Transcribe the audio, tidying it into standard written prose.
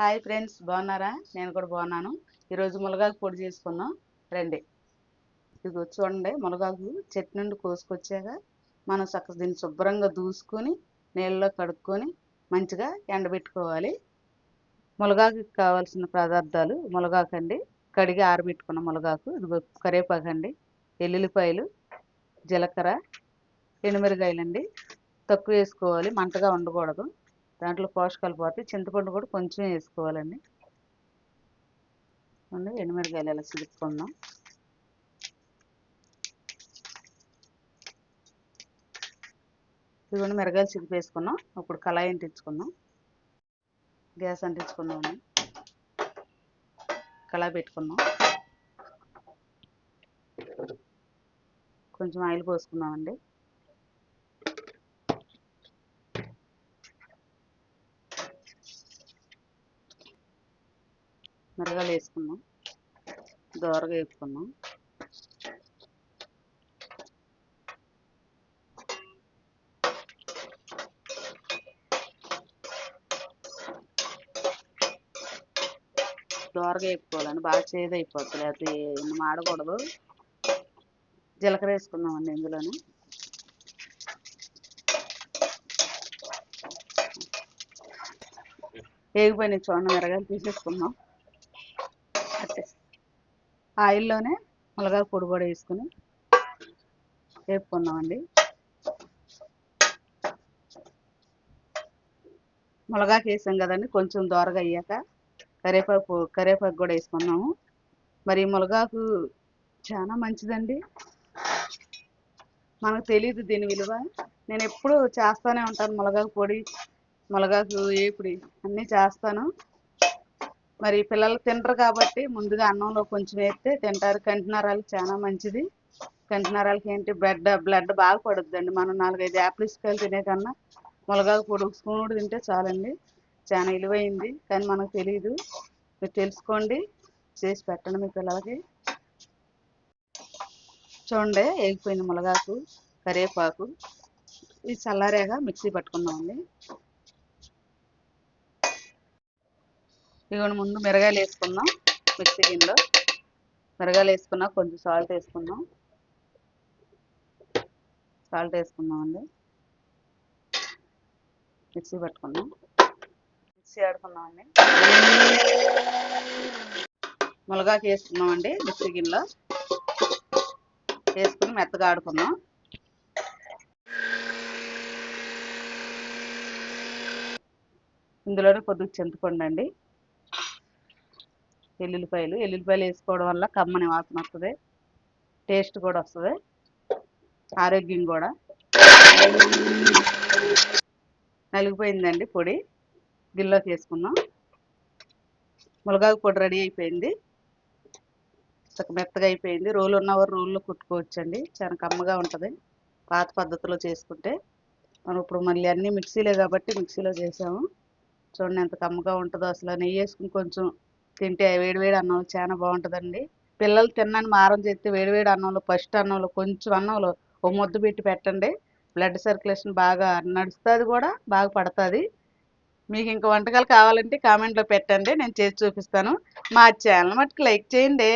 Hi friends, బాగున్నారా? నేను కూడా బాగున్నాను. ఈరోజు మునగాకు పొడి చేసుకుందాం రండి. ఇదిగో చూడండి, మునగాకు చెట్టు నుండి కోసుకొచ్చాక మనం దీన్ని శుభ్రంగా దూసుకొని నీళ్ళలో కడుక్కొని మంచిగా ఎండబెట్టుకోవాలి. మునగాకు కావాల్సిన పదార్థాలు: మునగాకు అండి, కడిగి ఆరబెట్టుకున్న మునగాకు, ఇదిగో కరివేపాకు అండి, ఎల్లుల్లిపాయలు, జీలకర్ర, ఎండుమిరగాయలండి. తక్కువ వేసుకోవాలి, మంటగా ఉండకూడదు, దాంట్లో పోషకాలు పోతాయి. చింతపండు కూడా కొంచెం వేసుకోవాలండి. ఎండుమిరగాయలు ఎలా చిలుపుకుందాం. ఇదిగోండి, మిరగాయలు చిలిపేసుకున్నాం. ఇప్పుడు కళాయి అంటించుకుందాం. గ్యాస్ అంటించుకుందాం. కళాయి పెట్టుకుందాం. కొంచెం ఆయిల్ పోసుకుందామండి. మిరగాయలు వేసుకుందాం, దోరగా వేసుకుందాం. దోరగా వేపుకోవాలండి, బాగా చేదు అయిపోతుంది, అది మాడకూడదు. జీలకర్ర వేసుకుందామండి ఇందులోనే. వేగిపోయిన చూడండి, మిరగాయలు తీసేసుకుందాం. ఆయిల్లోనే మునగాకు పొడి కూడా వేసుకుని వేపుకుందామండి. మునగాకు వేసాం కదండి, కొంచెం దోరగా అయ్యాక కరివేపాకు కూడా వేసుకున్నాము. మరి మునగాకు చాలా మంచిదండి, మనకు తెలియదు దీని విలువ. నేను ఎప్పుడు చేస్తూనే ఉంటాను, మునగాకు పొడి, మునగాకు ఏపుడి అన్నీ చేస్తాను. మరి పిల్లలు తినరు కాబట్టి ముందుగా అన్నంలో కొంచెం వేస్తే తింటారు. కంటినరాలు చాలా మంచిది. కంటినరాలకి ఏంటి, బ్లడ్ బాగా పడుద్దండి. మనం 4-5 యాపిల్స్ కాయలు తినే కన్నా మునగాకు పొడి ఒక స్పూన్ కూడా తింటే చాలండి. చాలా విలువైంది, కానీ మనకు తెలియదు. మీరు తెలుసుకోండి, చేసి పెట్టండి మీ పిల్లలకి. చూడండి, వేగిపోయింది మునగాకు, కరివేపాకు. ఇది చల్లారేగా మిక్సీ పట్టుకుందామండి. ఇదిగోండి, ముందు మిరగాయలు వేసుకుందాం. మిక్సీ గిన్నెలో మిరగాయలు వేసుకున్నా, కొంచెం సాల్ట్ వేసుకుందాం. సాల్ట్ వేసుకుందామండి. మిక్సీ పట్టుకుందాం, మిక్సీ ఆడుకుందామండి. మునగాకు వేసుకుందామండి, మిక్సీ గిన్నెలో వేసుకుని మెత్తగా ఆడుకుందాం. ఇందులోనే కొద్దిగా చింతపండు అండి, ఎల్లుల్లిపాయలు వేసుకోవడం వల్ల కమ్మని వాసన వస్తుంది, టేస్ట్ కూడా వస్తుంది, ఆరోగ్యం కూడా. నలిగిపోయిందండి పొడి, గిన్నెలోకి వేసుకుందాం. మునగాకు పొడి రెడీ అయిపోయింది, మెత్తగా అయిపోయింది. రోలు ఉన్నవారు రోల్లో కుట్టుకోవచ్చండి, చాలా కమ్మగా ఉంటుంది పాత పద్ధతిలో చేసుకుంటే. మనం ఇప్పుడు మళ్ళీ అన్నీ మిక్సీలే కాబట్టి మిక్సీలో చేసాము. చూడండి ఎంత కమ్మగా ఉంటుందో అసలు. నెయ్యి వేసుకుని కొంచెం తింటే వేడివేడి అన్నంలో చాలా బాగుంటుందండి. పిల్లలు తిన్నాను మారం చేస్తే వేడివేడి అన్నంలో, ఫస్ట్ అన్నంలో కొంచెం అన్నంలో ఓ ముద్ద పెట్టి పెట్టండి. బ్లడ్ సర్క్యులేషన్ బాగా నడుస్తుంది, కూడా బాగా పడుతుంది. మీకు ఇంకా వంటకాలు కావాలంటే కామెంట్లో పెట్టండి, నేను చేసి చూపిస్తాను. మా ఛానల్ మట్టుకు లైక్ చేయండి.